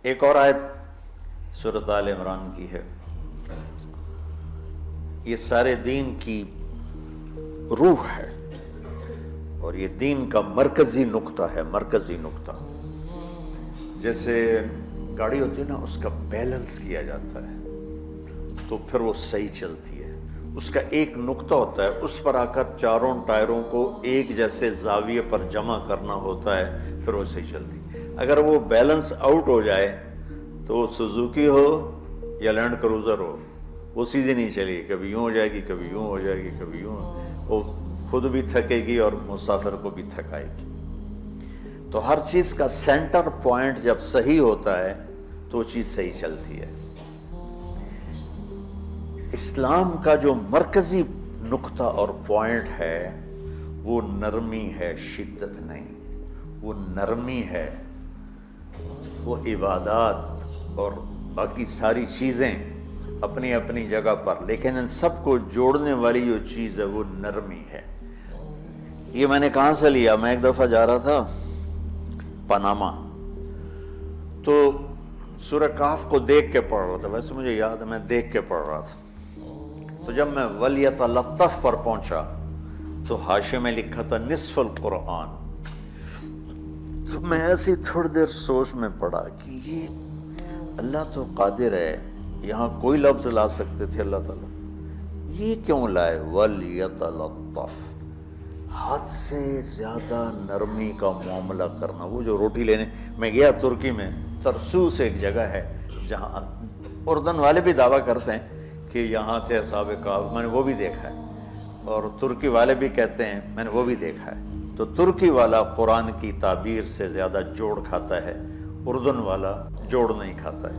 ایک اور آیت سورۃ آل عمران کی ہے، یہ سارے دین کی روح ہے اور یہ دین کا مرکزی نقطہ ہے، مرکزی نقطہ۔ جیسے گاڑی ہوتی ہے نا، اس کا بیلنس کیا جاتا ہے تو پھر وہ صحیح چلتی ہے۔ اس کا ایک نقطہ ہوتا ہے، اس پر آ کر چاروں ٹائروں کو ایک جیسے زاویے پر جمع کرنا ہوتا ہے، پھر وہ صحیح چلتی ہے۔ اگر وہ بیلنس آؤٹ ہو جائے تو سوزوکی ہو یا لینڈ کروزر ہو، وہ سیدھی نہیں چلے گی، کبھی یوں ہو جائے گی، کبھی یوں ہو جائے گی، کبھی یوں، وہ خود بھی تھکے گی اور مسافر کو بھی تھکائے گی۔ تو ہر چیز کا سینٹر پوائنٹ جب صحیح ہوتا ہے تو وہ چیز صحیح چلتی ہے۔ اسلام کا جو مرکزی نقطہ اور پوائنٹ ہے وہ نرمی ہے، شدت نہیں۔ وہ نرمی ہے، وہ عبادات اور باقی ساری چیزیں اپنی اپنی جگہ پر، لیکن ان سب کو جوڑنے والی جو چیز ہے وہ نرمی ہے۔ یہ میں نے کہاں سے لیا؟ میں ایک دفعہ جا رہا تھا پاناما، تو سورہ کہف کو دیکھ کے پڑھ رہا تھا، ویسے مجھے یاد ہے میں دیکھ کے پڑھ رہا تھا۔ تو جب میں وَلْيَتَلَطَّفْ پر پہنچا تو حاشیے میں لکھا تھا نصف القرآن۔ تو میں ایسی تھوڑی دیر سوچ میں پڑا کہ یہ اللہ تو قادر ہے، یہاں کوئی لفظ لا سکتے تھے اللہ تعالیٰ، یہ کیوں لائے وَلْيَتَلَطَّفْ؟ حد سے زیادہ نرمی کا معاملہ کرنا۔ وہ جو روٹی لینے میں گیا ترکی میں، ترسوس ایک جگہ ہے جہاں اردن والے بھی دعویٰ کرتے ہیں کہ یہاں تھے اصحاب کہف، میں نے وہ بھی دیکھا ہے، اور ترکی والے بھی کہتے ہیں میں نے وہ بھی دیکھا ہے۔ تو ترکی والا قرآن کی تعبیر سے زیادہ جوڑ کھاتا ہے، اردن والا جوڑ نہیں کھاتا ہے۔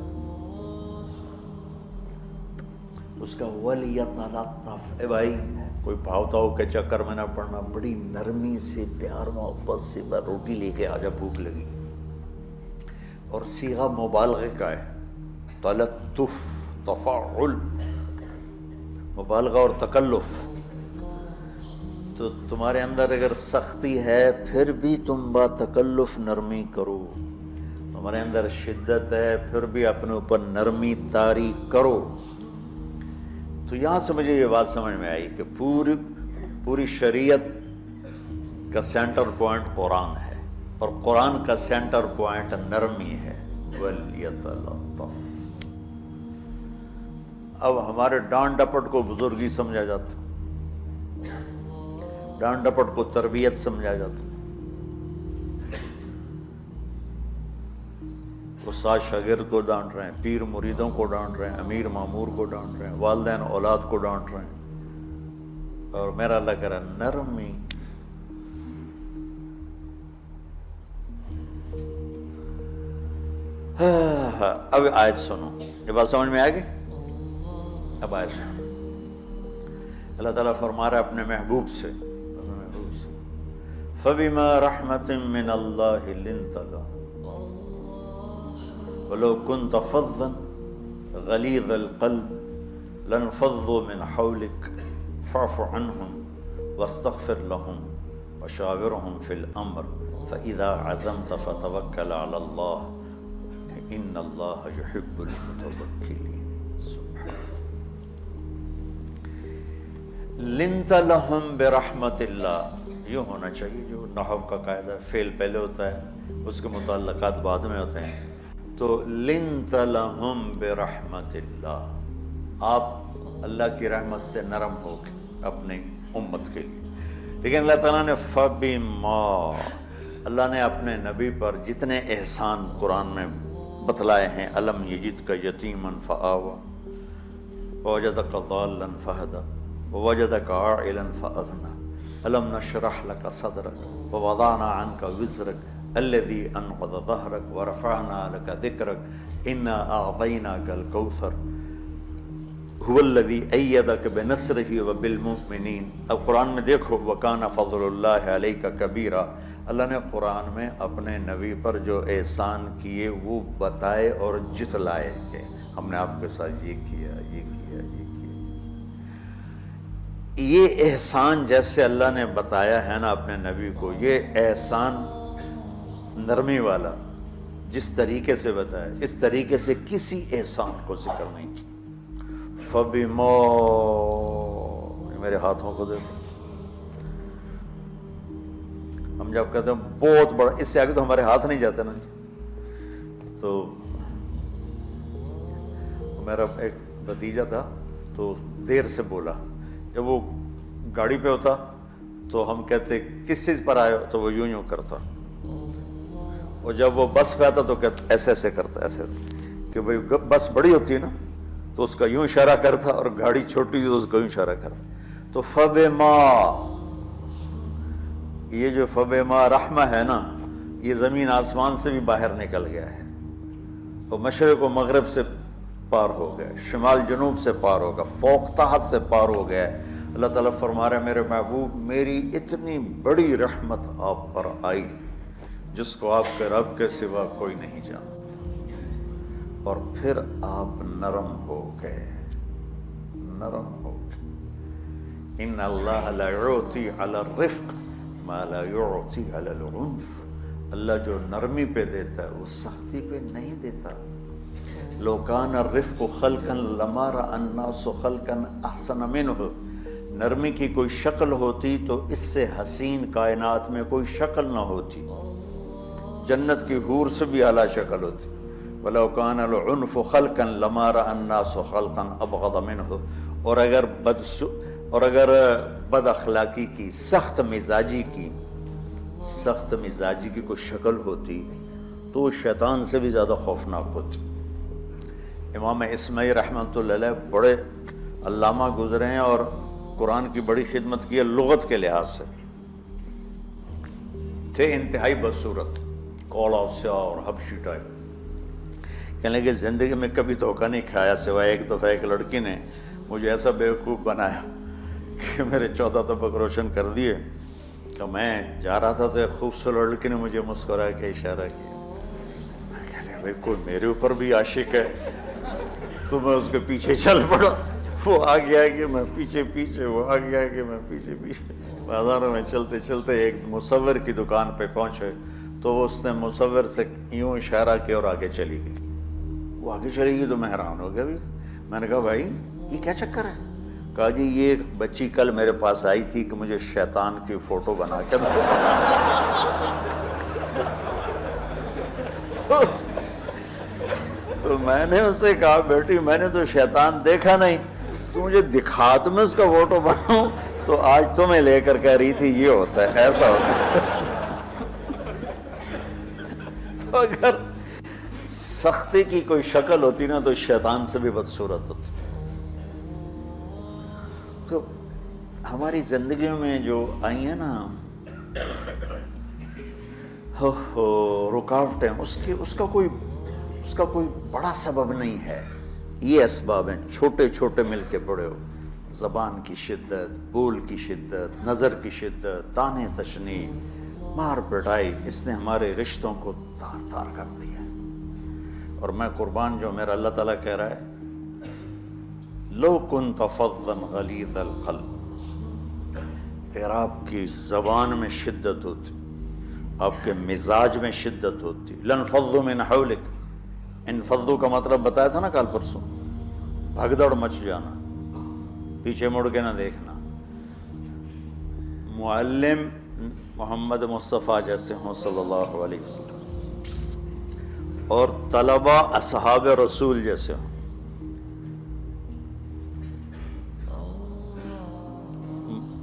اس کا وَلْيَتَلَطَّفْ، اے بھائی کوئی بھاؤ تاؤ کے چکر میں نہ پڑنا، بڑی نرمی سے پیار محبت سے روٹی لے کے آجا، بھوک لگی۔ اور صیغہ مبالغے کا ہے، تلطف، تفاعل، مبالغہ اور تکلف۔ تو تمہارے اندر اگر سختی ہے پھر بھی تم با تکلف نرمی کرو، تمہارے اندر شدت ہے پھر بھی اپنے اوپر نرمی طاری کرو۔ تو یہاں سے مجھے یہ بات سمجھ میں آئی کہ پوری شریعت کا سینٹر پوائنٹ قرآن ہے، اور قرآن کا سینٹر پوائنٹ نرمی ہے، وَلْيَتَلَطَّفْ۔ اب ہمارے ڈانٹ ڈپٹ کو بزرگی سمجھا جاتا، ڈانٹ ڈپٹ کو تربیت سمجھا جاتا، استاد شاگرد کو ڈانٹ رہے ہیں، پیر مریدوں کو ڈانٹ رہے ہیں، امیر مامور کو ڈانٹ رہے ہیں، والدین اولاد کو ڈانٹ رہے ہیں، اور میرا اللہ کہہ رہا ہے نرمی۔ اب آیت سنو، یہ بات سمجھ میں آ گئی؟ اب آیت سنو، اللہ تعالیٰ فرما رہا ہے اپنے محبوب سے، فَبِمَا رَحْمَةٍ مِّنَ اللَّهِ لِنْتَ لَهُمْ وَلَوْ كُنْتَ فَظًّا غَلِيظَ الْقَلْبِ لَانفَضُّوا مِنْ حَوْلِكَ فَاعْفُ عَنْهُمْ وَاسْتَغْفِرْ لَهُمْ وَشَاوِرْهُمْ فِي الْأَمْرِ فَإِذَا عَزَمْتَ فَتَوَكَّلْ عَلَى اللَّهِ إِنَّ اللَّهَ يُحِبُّ الْمُتَوَكِّلِينَ۔ لنت لہم برحمت اللہ، یوں ہونا چاہیے، جو نحو کا قاعدہ ہے، فعل پہلے ہوتا ہے اس کے متعلقات بعد میں ہوتے ہیں۔ تو لنت لہم برحمت اللہ، آپ اللہ کی رحمت سے نرم ہو کے اپنی امت کے لیے۔ لیکن اللہ تعالیٰ نے فبما، اللہ نے اپنے نبی پر جتنے احسان قرآن میں بتلائے ہیں، الم یجدک یتیما فآویٰ ووجدک ضالا فہدیٰ ووجدک عائلا فأغنیٰ الم نشرح لک صدرک ووضعنا عنک وزرک الذی انقض ظہرک ورفعنا لک ذکرک انا اعطیناک الکوثر هو الذی ایدک بنصرہ وبالمؤمنین۔ اب قرآن میں دیکھو، وکان فضل اللہ علیک کبیرا، اللہ نے قرآن میں اپنے نبی پر جو احسان کیے وہ بتائے اور جتلائے کہ ہم نے آپ کے ساتھ یہ کیا، یہ کیا، یہ کیا۔ یہ احسان جیسے اللہ نے بتایا ہے نا اپنے نبی کو، یہ احسان نرمی والا، جس طریقے سے بتایا اس طریقے سے کسی احسان کو ذکر نہیں کیا. فَبِمَا، میرے ہاتھوں کو دیکھو. ہم جب کہتے ہیں بہت بڑا، اس سے آگے تو ہمارے ہاتھ نہیں جاتے نا. تو میرا ایک بھتیجا تھا تو دیر سے بولا، جب وہ گاڑی پہ ہوتا تو ہم کہتے کس چیز پر آئے ہو، تو وہ یوں یوں کرتا، اور جب وہ بس پہ آتا تو کہتا ایسے ایسے کرتا، ایسے ایسے، کہ بھئی بس بڑی ہوتی ہے نا تو اس کا یوں اشارہ کرتا، اور گاڑی چھوٹی تو اس کا یوں اشارہ کرتا. تو فَبِمَا، یہ جو فَبِمَا رحمہ ہے نا، یہ زمین آسمان سے بھی باہر نکل گیا ہے، اور مشرق و مغرب سے پار ہو گیا، شمال جنوب سے پار ہو گیا، فوق تحت سے پار ہو گیا. اللہ تعالیٰ فرما رہے ہیں میرے محبوب میری اتنی بڑی رحمت آپ پر آئی جس کو آپ کے رب کے سوا کوئی نہیں جانتا، اور پھر آپ نرم ہو گئے، نرم ہو گئے. ان اللہ لا یعطی علی الرفق ما لا یعطی علی العنف. اللہ جو نرمی پہ دیتا ہے وہ سختی پہ نہیں دیتا. لو کان الرفق خلقا لما رأى الناس خلقا احسن منه. نرمی کی کوئی شکل ہوتی تو اس سے حسین کائنات میں کوئی شکل نہ ہوتی، جنت کی حور سے بھی اعلیٰ شکل ہوتی. وَلَوْ كَانَ الْعُنْفُ خَلْقًا لَمَا رَأَى النَّاسُ خَلْقًا أَبْغَضَ مِنْهُ. اور اگر بد اخلاقی کی، سخت مزاجی کی کوئی شکل ہوتی تو وہ شیطان سے بھی زیادہ خوفناک ہوتی. امام اسماعیل رحمۃ اللہ علیہ بڑے علامہ گزرے ہیں اور قرآن کی بڑی خدمت کی ہے لغت کے لحاظ سے. تھے انتہائی بدصورت، کوڑا سیاہ اور حبشی ٹائپ. کہنے لگے زندگی میں کبھی دھوکہ نہیں کھایا سوائے ایک دفعہ ایک لڑکی نے مجھے ایسا بیوقوف بنایا کہ میرے 14 طبق روشن کر دیے کہ میں جا رہا تھا تو ایک خوبصورت لڑکی نے مجھے مسکرا کے اشارہ کیا. میں کہہ لیا بھائی کوئی میرے اوپر بھی عاشق ہے تو میں اس کے پیچھے چل پڑا. وہ آگے آگے میں پیچھے پیچھے، وہ آگے آگے میں پیچھے پیچھے. بازاروں میں چلتے چلتے ایک مصور کی دکان پہ پہنچے تو اس نے مصور سے یوں اشارہ کیا اور آگے چلی گئی. وہ آگے چلی گئی تو میں حیران ہو گیا. بھی میں نے کہا بھائی یہ کیا چکر ہے؟ کہا جی یہ ایک بچی کل میرے پاس آئی تھی کہ مجھے شیطان کی فوٹو بنا کے دو. تو میں نے اس سے کہا بیٹی میں نے تو شیطان دیکھا نہیں، تو مجھے دکھا تو میں اس کا فوٹو بناؤں. تو آج تمہیں لے کر کہہ رہی تھی یہ ہوتا ہے، ایسا ہوتا ہے. تو اگر سختی کی کوئی شکل ہوتی نا تو شیطان سے بھی بدصورت ہوتی. تو ہماری زندگیوں میں جو آئی ہیں نا رکاوٹیں، اس کا کوئی بڑا سبب نہیں ہے. یہ اسباب ہیں چھوٹے چھوٹے مل کے بڑے ہو. زبان کی شدت، بول کی شدت، نظر کی شدت، تانے تشنی، مار پٹائی، اس نے ہمارے رشتوں کو تار تار کر دیا. اور میں قربان جو میرا اللہ تعالیٰ کہہ رہا ہے لو کنت فظا غلیظ القلب، اگر آپ کی زبان میں شدت ہوتی، آپ کے مزاج میں شدت ہوتی، لانفضوا من حولک. انفضوا کا مطلب بتایا تھا نا کل پرسوں، بھگدڑ مچ جانا، پیچھے مڑ کے نہ دیکھنا. معلم محمد مصطفیٰ جیسے ہوں صلی اللہ علیہ وسلم، اور طلبہ اصحاب رسول جیسے ہوں.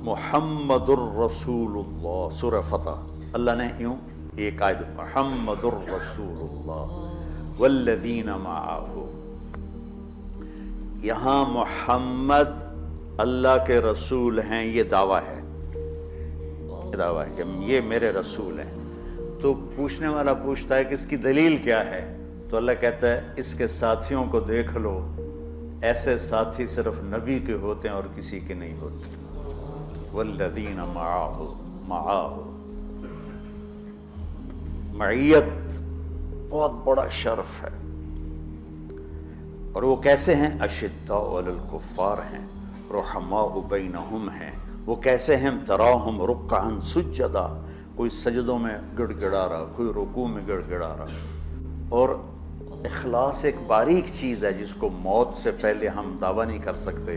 محمد الرسول اللہ، سورہ فتح اللہ نے یوں ایک آیت محمد الرسول اللہ والذین معہ. یہاں محمد اللہ کے رسول ہیں، یہ دعویٰ ہے کہ یہ میرے رسول ہیں. تو پوچھنے والا پوچھتا ہے کہ اس کی دلیل کیا ہے؟ تو اللہ کہتا ہے اس کے ساتھیوں کو دیکھ لو، ایسے ساتھی صرف نبی کے ہوتے ہیں اور کسی کے نہیں ہوتے. والذین معہ، معیت بہت بڑا شرف ہے. اور وہ کیسے ہیں؟ اشداء علی الکفار ہیں، رحماء بینہم ہیں. وہ کیسے ہیں؟ تراہم رکعا سجدا، کوئی سجدوں میں گڑ گڑا رہا، کوئی رکوع میں گڑ گڑا رہا. اور اخلاص ایک باریک چیز ہے جس کو موت سے پہلے ہم دعویٰ نہیں کر سکتے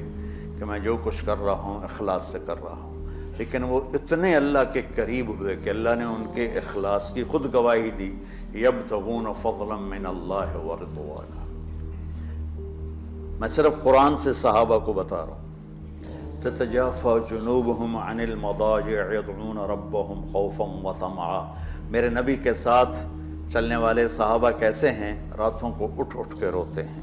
کہ میں جو کچھ کر رہا ہوں اخلاص سے کر رہا ہوں، لیکن وہ اتنے اللہ کے قریب ہوئے کہ اللہ نے ان کے اخلاص کی خود گواہی دی، یبتغون فضلا من اللہ ورضوانا۔ میں صرف قرآن سے صحابہ کو بتا رہا ہوں، تتجافى جنوبهم عن المضاجع يدعون ربهم خوفا وطمعا۔ میرے نبی کے ساتھ چلنے والے صحابہ کیسے ہیں؟ راتوں کو اٹھ اٹھ کے روتے ہیں،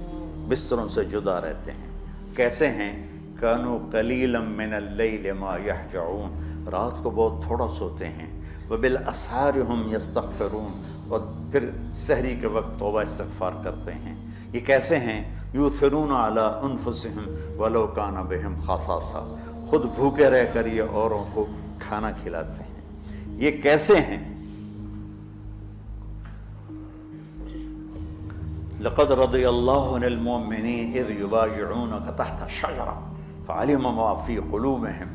بستروں سے جدا رہتے ہیں۔ کیسے ہیں؟ كانوا قليلا من الليل ما يهجعون، رات کو بہت تھوڑا سوتے ہیں، وبالاسحار هم يستغفرون، اور پھر سحری کے وقت توبہ استغفار کرتے ہیں۔ یہ کیسے ہیں؟ یؤثرون علی انفسہم ولو کان بہم خصاصہ، خود بھوکے رہ کر یہ اوروں کو کھانا کھلاتے ہیں۔ یہ کیسے ہیں؟ لقد رضی اللہ عن المؤمنین اذ یبایعونک تحت الشجرہ فعلم ما فی قلوبہم۔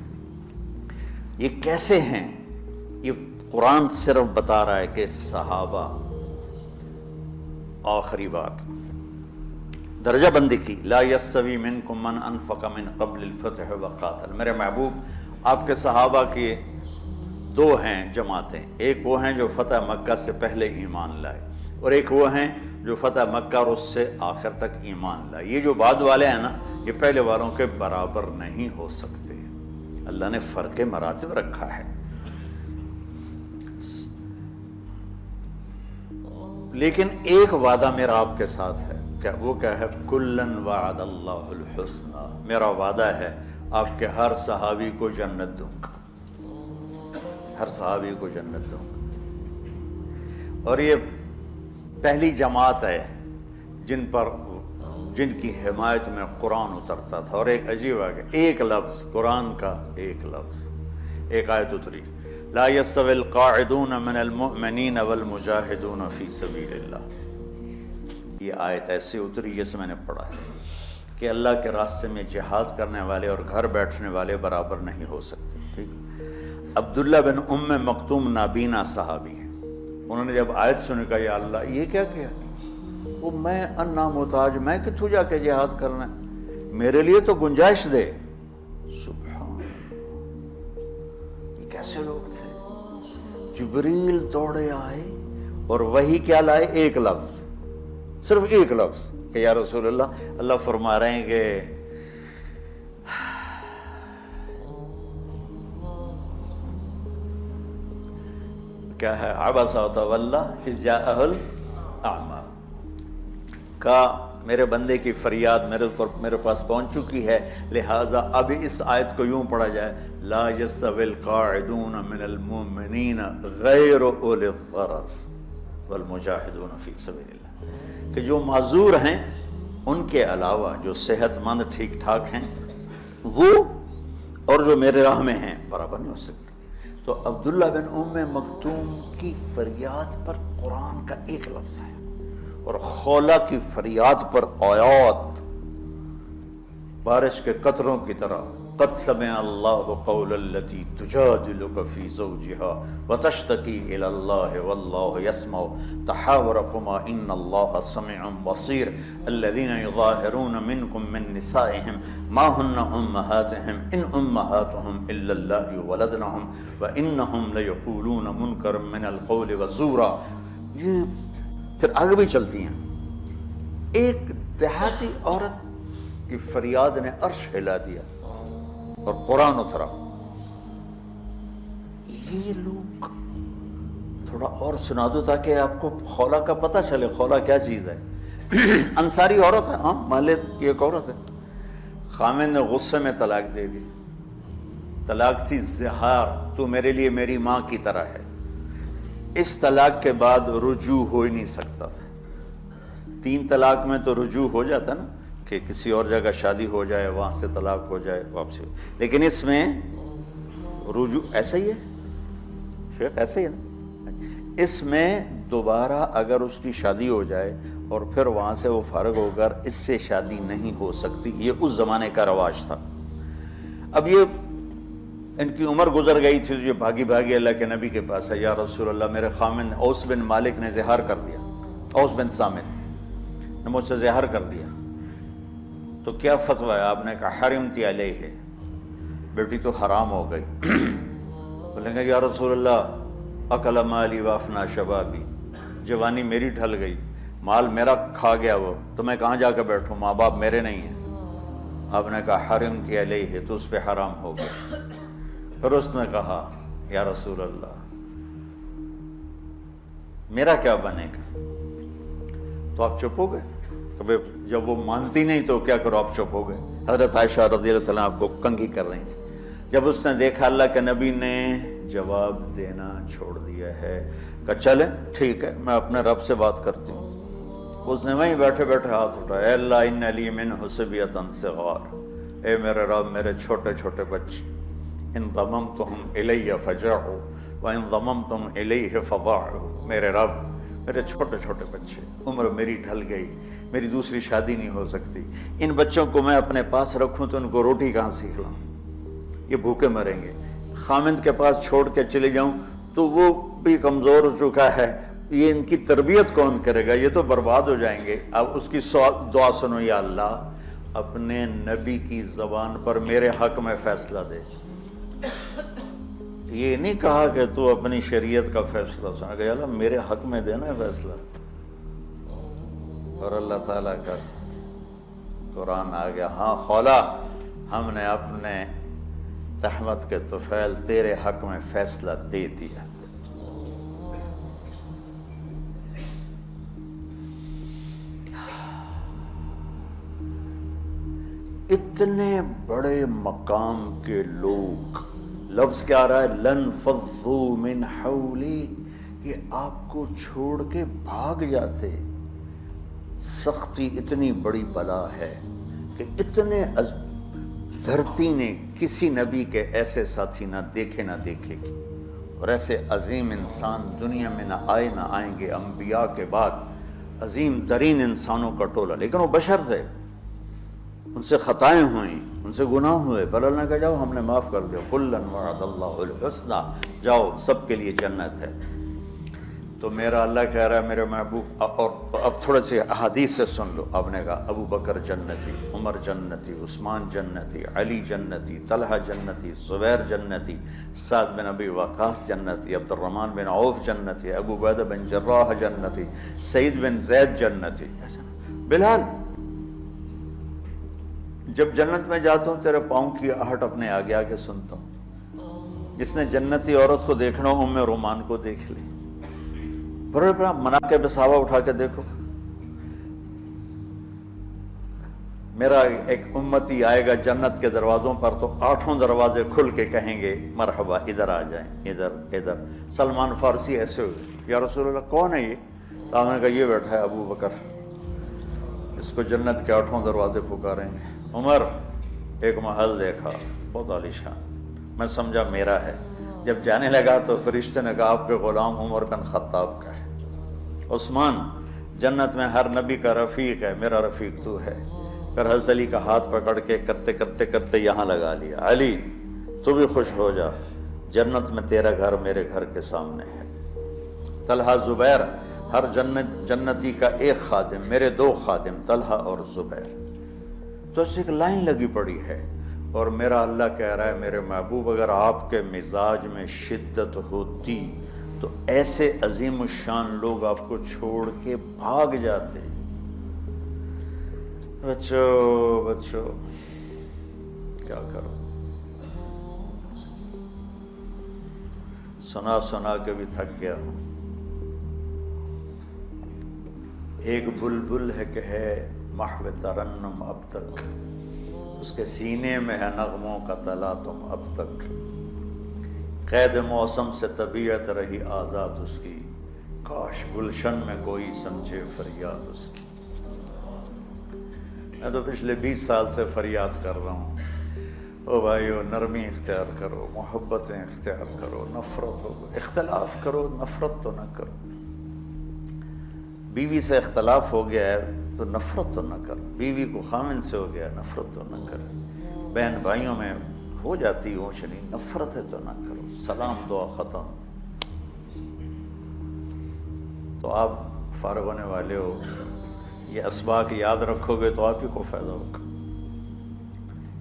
یہ کیسے ہیں؟ یہ قرآن صرف بتا رہا ہے کہ صحابہ، آخری بات درجہ بندی کی، لا یستوی منکم من انفق من قبل الفتح وقاتل۔ میرے محبوب، آپ کے صحابہ کی دو ہیں جماعتیں، ایک وہ ہیں جو فتح مکہ سے پہلے ایمان لائے، اور ایک وہ ہیں جو فتح مکہ اور اس سے آخر تک ایمان لائے۔ یہ جو بعد والے ہیں نا، یہ پہلے والوں کے برابر نہیں ہو سکتے، اللہ نے فرق مراتب رکھا ہے۔ لیکن ایک وعدہ میرا آپ کے ساتھ ہے، وہ کیا ہے؟ کلن وعد اللہ الحسنى، میرا وعدہ ہے آپ کے ہر صحابی کو جنت دوں گا، ہر صحابی کو جنت دوں گا۔ اور یہ پہلی جماعت ہے جن کی حمایت میں قرآن اترتا تھا۔ اور ایک عجیب ہے کہ ایک لفظ قرآن کا، ایک لفظ، ایک آیت اتری، لا يستوي القاعدون من المؤمنین والمجاہدون فی سبیل اللہ۔ یہ آیت ایسے اتری جیسے میں نے پڑھا ہے کہ اللہ کے راستے میں جہاد کرنے والے اور گھر بیٹھنے والے برابر نہیں ہو سکتے۔ ٹھیک، عبداللہ بن ام مکتوم نابینا صحابی ہیں، انہوں نے جب آیت سنی کہا یا اللہ یہ کیا کیا؟ وہ میں انا محتاج، میں کتوں جا کے جہاد کرنا ہے، میرے لیے تو گنجائش دے۔ سبحان، یہ کیسے لوگ تھے؟ جبریل دوڑے آئے اور وہی کیا لائے؟ ایک لفظ، صرف ایک لفظ کہ یا رسول اللہ، اللہ فرما رہے ہیں کہ کیا ہے؟ عبس وتولی اذ جاءہ الاعمى، کا میرے بندے کی فریاد میرے پاس پہنچ چکی ہے، لہٰذا اب اس آیت کو یوں پڑھا جائے، لا یستوی القاعدون من المؤمنین غیر اولی الضرر والمجاہدون فی سبیل اللہ، کہ جو معذور ہیں ان کے علاوہ جو صحت مند ٹھیک ٹھاک ہیں وہ اور جو میرے راہ میں ہیں برابر نہیں ہو سکتے۔ تو عبداللہ بن ام مکتوم کی فریاد پر قرآن کا ایک لفظ ہے، اور خولہ کی فریاد پر آیات بارش کے قطروں کی طرح، قد سمع اللہ قول التی تجادلک فی زوجها وتشتکی الی اللہ واللہ یسمع تحاورکما ان اللہ سمیع بصیر الذین یظاہرون منکم من نسائہم ما ہن امہاتہم ان امہاتہم الا اللہ ولدنہم وانہم لیقولون منکر من القول وزورا۔ یہ پھر آگے بھی چلتی ہیں۔ ایک دیہاتی عورت کی فریاد نے عرش ہلا دیا اور قرآن اترا۔ یہ لوگ تھوڑا اور سنا دو تاکہ آپ کو خولہ کا پتہ چلے، خولہ کیا چیز ہے۔ انصاری عورت ہے، ہاں محلے کی ایک عورت ہے، خامن نے غصے میں طلاق دے دی، طلاق تھی زہار، تو میرے لیے میری ماں کی طرح ہے۔ اس طلاق کے بعد رجوع ہو ہی نہیں سکتا تھا۔ 3 طلاق میں تو رجوع ہو جاتا نا، کہ کسی اور جگہ شادی ہو جائے، وہاں سے طلاق ہو جائے، واپسی ہو، لیکن اس میں رجوع ایسا ہی ہے شیخ، ایسا ہی ہے نا، اس میں دوبارہ اگر اس کی شادی ہو جائے اور پھر وہاں سے وہ فارغ ہو کر اس سے شادی نہیں ہو سکتی، یہ اس زمانے کا رواج تھا۔ اب یہ ان کی عمر گزر گئی تھی، یہ بھاگی بھاگی اللہ کے نبی کے پاس ہے، یا رسول اللہ میرے خامن اوس بن مالک نے زہار کر دیا، اوس بن صامت نے مجھ سے زہر کر دیا، تو کیا فتویٰ ہے؟ آپ نے کہا حرمتی علیہ ہے، بیٹی تو حرام ہو گئی۔ بولیں گے یا رسول اللہ اکل مالی وافنا شبابی، جوانی میری ڈھل گئی، مال میرا کھا گیا وہ، تو میں کہاں جا کے بیٹھوں، ماں باپ میرے نہیں ہیں۔ آپ نے کہا حرمتی علیہ ہے، تو اس پہ حرام ہو گیا۔ پھر اس نے کہا یا رسول اللہ میرا کیا بنے گا؟ تو آپ چپ ہو گئے؟ کبھی جب وہ مانتی نہیں تو کیا کرو، آپ چپ ہو گئے۔ حضرت عائشہ رضی اللہ عنہ آپ کو کنگھی کر رہی تھی۔ جب اس نے دیکھا اللہ کے نبی نے جواب دینا چھوڑ دیا ہے، کہا چلے ٹھیک ہے میں اپنے رب سے بات کرتی ہوں۔ اس نے وہیں بیٹھے بیٹھے ہاتھ اٹھایا، اے اللہ ان لی منہ صبیۃ صغار، اے میرے رب میرے چھوٹے چھوٹے بچے، ان ضممتہم الی فجعوا وان ضممتم الیہ فضاعوا، میرے رب میرے چھوٹے چھوٹے بچے، عمر میری ڈھل گئی، میری دوسری شادی نہیں ہو سکتی، ان بچوں کو میں اپنے پاس رکھوں تو ان کو روٹی کہاں سے کھلاؤں، یہ بھوکے مریں گے۔ خامند کے پاس چھوڑ کے چلے جاؤں تو وہ بھی کمزور ہو چکا ہے، یہ ان کی تربیت کون کرے گا، یہ تو برباد ہو جائیں گے۔ اب اس کی دعا سنو، یا اللہ اپنے نبی کی زبان پر میرے حق میں فیصلہ دے۔ یہ نہیں کہا کہ تو اپنی شریعت کا فیصلہ سنا، کہ اللہ میرے حق میں دینا ہے فیصلہ۔ اور اللہ تعالیٰ کا قرآن آ گیا، ہاں خولا ہم نے اپنے رحمت کے طفیل تیرے حق میں فیصلہ دے دیا۔ اتنے بڑے مقام کے لوگ، لفظ کیا آ رہا ہے، لن فضوا من حولی، یہ آپ کو چھوڑ کے بھاگ جاتے۔ سختی اتنی بڑی بلا ہے کہ اتنے دھرتی نے کسی نبی کے ایسے ساتھی نہ دیکھے نہ دیکھے گی، اور ایسے عظیم انسان دنیا میں نہ آئیں گے۔ انبیاء کے بعد عظیم ترین انسانوں کا ٹولہ، لیکن وہ بشر تھے، ان سے خطائیں ہوئیں، ان سے گناہ ہوئے، پر اللہ نے کہا جاؤ ہم نے معاف کر دیا، کلا وعد اللہ الحسنی، جاؤ سب کے لیے جنت ہے۔ تو میرا اللہ کہہ رہا ہے میرے محبوب، اور اب تھوڑے سے احادیث سے سن لو۔ آپ نے کہا ابو بکر جنتی، عمر جنتی، عثمان جنتی، علی جنتی، طلحہ جنتی، زبیر جنتی، سعد بن ابی وقاص جنتی، عبد الرحمن بن عوف جنتی، ابو عبیدہ بن جراح جنتی، سعید بن زید جنتی۔ بلال جب جنت میں جاتا ہوں تیرے پاؤں کی آہٹ اپنے آگے آگے سنتا ہوں۔ جس نے جنتی عورت کو دیکھنا ہو ام رومان کو دیکھ لے، بڑے بڑا مناقب صحابہ اٹھا کے دیکھو۔ میرا ایک امتی آئے گا جنت کے دروازوں پر تو 8 دروازے کھل کے کہیں گے مرحبا ادھر آ جائیں، ادھر ادھر۔ سلمان فارسی ایسے ہوئے، یا رسول اللہ کون ہے یہ؟ تو آپ نے کہا یہ بیٹھا ہے ابو بکر، اس کو جنت کے 8 دروازے پکاریں گے۔ عمر ایک محل دیکھا بہت عالیشان، میں سمجھا میرا ہے۔ جب جانے لگا تو فرشتے نے کہا آپ کے غلام عمر بن خطاب کا ہے۔ عثمان جنت میں ہر نبی کا رفیق ہے، میرا رفیق تو ہے۔ پھر حضرت علی کا ہاتھ پکڑ کے کرتے کرتے کرتے یہاں لگا لیا، علی تو بھی خوش ہو جا، جنت میں تیرا گھر میرے گھر کے سامنے ہے۔ طلحہ زبیر، ہر جنتی کا ایک خادم، میرے 2 خادم طلحہ اور زبیر۔ تو اس ایک لائن لگی پڑی ہے، اور میرا اللہ کہہ رہا ہے میرے محبوب اگر آپ کے مزاج میں شدت ہوتی تو ایسے عظیم الشان لوگ آپ کو چھوڑ کے بھاگ جاتے۔ بچو کیا کرو، سنا سنا کے بھی تھک گیا ہوں۔ ایک بلبل ہے کہ ہے محو ترنم اب تک، اس کے سینے میں ہے نغموں کا تلاطم اب تک، قید موسم سے طبیعت رہی آزاد اس کی، کاش گلشن میں کوئی سمجھے فریاد اس کی۔ میں تو پچھلے 20 سال سے فریاد کر رہا ہوں، او بھائیو نرمی اختیار کرو، محبتیں اختیار کرو، نفرت ہو اختلاف کرو، نفرت تو نہ کرو۔ بیوی سے اختلاف ہو گیا ہے تو نفرت تو نہ کر، بیوی کو خامن سے ہو گیا نفرت تو نہ کر، بہن بھائیوں میں ہو جاتی اونچ نہیں، نفرت ہے تو نہ کرو، سلام دعا ختم۔ تو آپ فارغ ہونے والے ہو، یہ اسباق یاد رکھو گے تو آپ ہی کو فائدہ ہوگا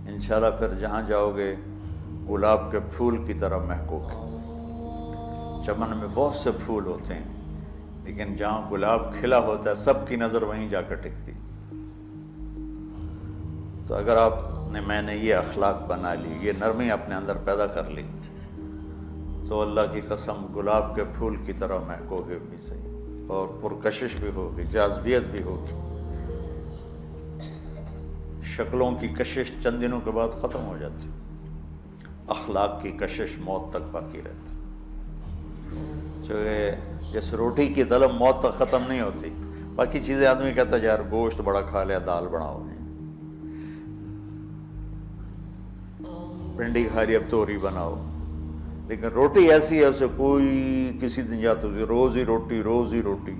انشاءاللہ۔ پھر جہاں جاؤ گے گلاب کے پھول کی طرح مہکو گے۔ چمن میں بہت سے پھول ہوتے ہیں، لیکن جہاں گلاب کھلا ہوتا ہے سب کی نظر وہیں جا کر ٹکتی۔ تو اگر آپ نے میں نے یہ اخلاق بنا لی، یہ نرمی اپنے اندر پیدا کر لی، تو اللہ کی قسم گلاب کے پھول کی طرح مہکو گے بھی صحیح، اور پرکشش بھی ہوگی، جاذبیت بھی ہوگی۔ شکلوں کی کشش چند دنوں کے بعد ختم ہو جاتی، اخلاق کی کشش موت تک باقی رہتی۔ جیسے روٹی کی طلب موت تک ختم نہیں ہوتی، باقی چیزیں آدمی کہتا ہے یار گوشت بڑا کھا لیا، دال بڑھاؤ، بھنڈی کھا لی اب توری بناؤ، لیکن روٹی ایسی ہے اسے کوئی کسی دن جاتا روز ہی روٹی روز ہی روٹی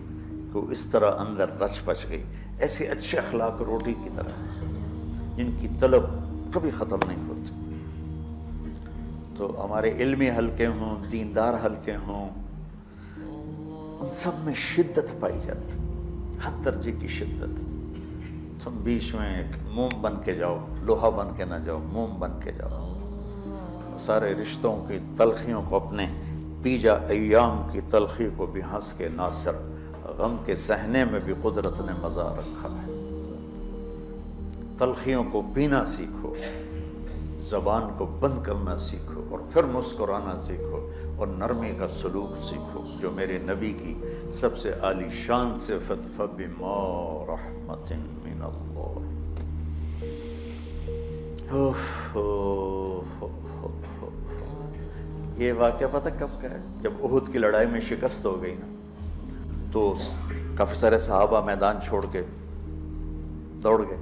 کو اس طرح اندر رچ پچ گئی۔ ایسے اچھے اخلاق روٹی کی طرح جن کی طلب کبھی ختم نہیں ہوتی۔ تو ہمارے علمی حلقے ہوں، دیندار حلقے ہوں، ان سب میں شدت پائی جاتی، ہر درجے کی شدت۔ تم بیچ میں ایک موم بن کے جاؤ، لوہا بن کے نہ جاؤ، موم بن کے جاؤ۔ سارے رشتوں کی تلخیوں کو اپنے پیجا ایام کی تلخی کو بھی ہنس کے ناصر، غم کے سہنے میں بھی قدرت نے مزہ رکھا ہے۔ تلخیوں کو پینا سیکھو، زبان کو بند کرنا سیکھو، اور پھر مسکرانا سیکھو، اور نرمی کا سلوک سیکھو، جو میرے نبی کی سب سے عالی شان صفت فَبِمَا رَحْمَةٍ مِّنَ اللَّهِ۔ یہ واقعہ پتہ کب کا ہے؟ جب احد کی لڑائی میں شکست ہو گئی نا، تو کافی سارے صحابہ میدان چھوڑ کے دوڑ گئے۔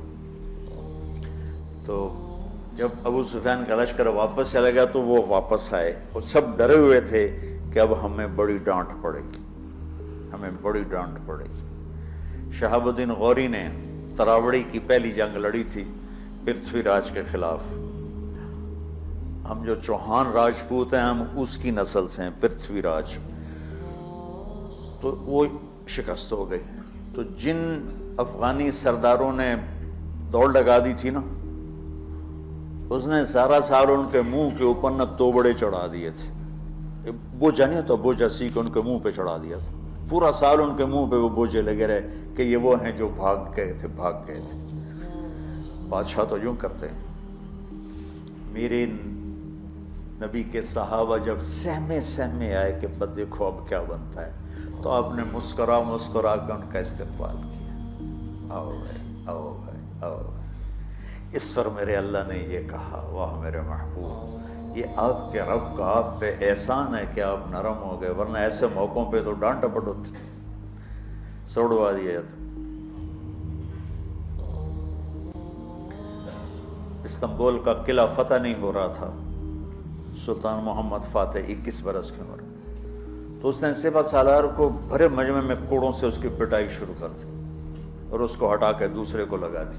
تو جب ابو سفیان کا لشکر واپس چلا گیا تو وہ واپس آئے، اور سب ڈرے ہوئے تھے کہ اب ہمیں بڑی ڈانٹ پڑے گی، ہمیں بڑی ڈانٹ پڑے گی۔ شہاب الدین غوری نے تراوڑی کی پہلی جنگ لڑی تھی پرتھوی راج کے خلاف۔ ہم جو چوہان راجپوت ہیں ہم اس کی نسل سے ہیں، پرتھوی راج، تو وہ شکست ہو گئی۔ تو جن افغانی سرداروں نے دوڑ لگا دی تھی نا، اس نے سارا سال ان کے منہ کے اوپر نہ توبڑے چڑھا دیے تھے، بوجھا نہیں ہوتا، بوجھا سی کے ان کے منہ پہ چڑھا دیا تھا، پورا سال ان کے منہ پہ وہ بوجھے لگے رہے کہ یہ وہ ہیں جو بھاگ گئے تھے۔ بادشاہ تو یوں کرتے ہیں۔ میرے نبی کے صحابہ جب سہمے آئے کہ بس دیکھو اب کیا بنتا ہے، تو آپ نے مسکرا کے ان کا استقبال کیا، آؤ بھائی آؤ بھائی آؤ بھائی۔ اس پر میرے اللہ نے یہ کہا، واہ میرے محبوب، یہ آپ کے رب کا آپ پہ احسان ہے کہ آپ نرم ہو گئے، ورنہ ایسے موقعوں پہ تو ڈانٹ ڈپٹ ہوتی، سوڑوا دیا جاتا۔ استنبول کا قلعہ فتح نہیں ہو رہا تھا، سلطان محمد فاتح 21 برس کی عمر، تو اس نے سپہ سالار کو بھرے مجمع میں کوڑوں سے اس کی پٹائی شروع کر دی، اور اس کو ہٹا کے دوسرے کو لگا دی۔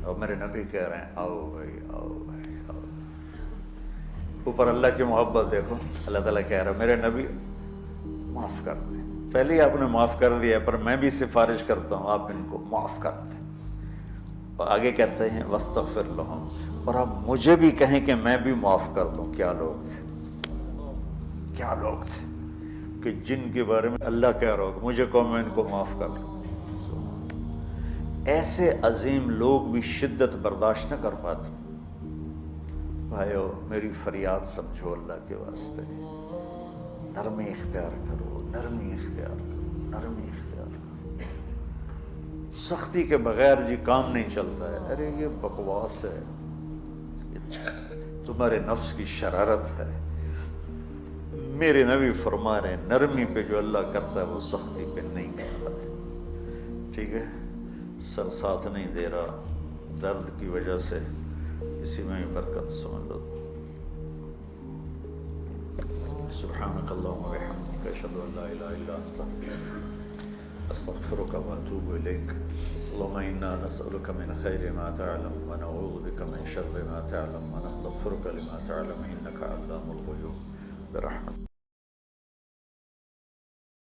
اور میرے نبی کہہ رہے ہیں آؤ بھائی آؤ بھائی آؤ۔ اوپر اللہ کی محبت دیکھو، اللہ تعالیٰ کہہ رہا ہے میرے نبی معاف کر دیں، پہلے ہی آپ نے معاف کر دیا، پر میں بھی سفارش کرتا ہوں آپ ان کو معاف کر دیں۔ اور آگے کہتے ہیں وَاسْتَغْفِرْ لَهُمْ، اور آپ مجھے بھی کہیں کہ میں بھی معاف کر دوں۔ کیا لوگ تھے کہ جن کے بارے میں اللہ کہہ رہا ہو کہ مجھے کہو میں ان کو معاف کر دوں۔ ایسے عظیم لوگ بھی شدت برداشت نہ کر پاتے۔ بھائیو میری فریاد سمجھو اللہ کے واسطے، نرمی اختیار کرو، نرمی اختیار کرو، نرمی اختیار کرو۔ سختی کے بغیر جی کام نہیں چلتا ہے، ارے یہ بکواس ہے، تمہارے نفس کی شرارت ہے۔ میرے نبی فرما رہے ہیں نرمی پہ جو اللہ کرتا ہے وہ سختی پہ نہیں کرتا۔ ٹھیک ہے، سر ساتھ نہیں دے رہا درد کی وجہ سے، اسی میں ہی برکت سمجھ لو۔ سبحانک اللہم و بحمدک، اشہد ان لا الہ الا انت، استغفرک و اتوب الیک۔ اللہم انا نسألک من خیر ما تعلم و نعوذ بک من شر ما تعلم و نستغفرک لما تعلم انک علام الغیوب برحمتک۔